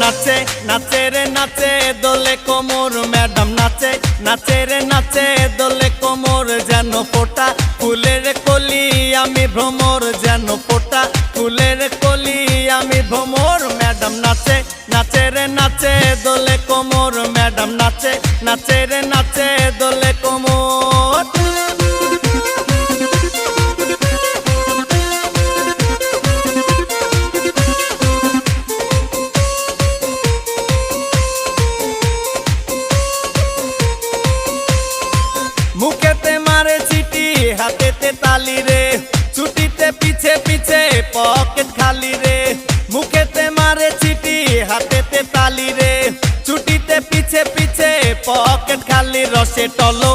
নাচে নাচে রে নাচে দোলে কোমর ম্যাডাম নাচে নাচে রে নাচে দোলে কোমর যেন ফোটা ফুলের কলি আমি ভ্রমর যেন ফোটা ফুলের কলি আমি ভ্রমর ম্যাডাম নাচে নাচে রে নাচে দোলে কোমর ম্যাডাম নাচে নাচে রে নাচে দোলে কোমর। মুখেতে মারে চিটি হাতেতে তালি রে ছুটিতে পিছে পিছে পকেট খালি রে মুখেতে মারে চিটি হাতেতে তালি রে ছুটিতে পিছে পিছে পকেট খালি রসে টলো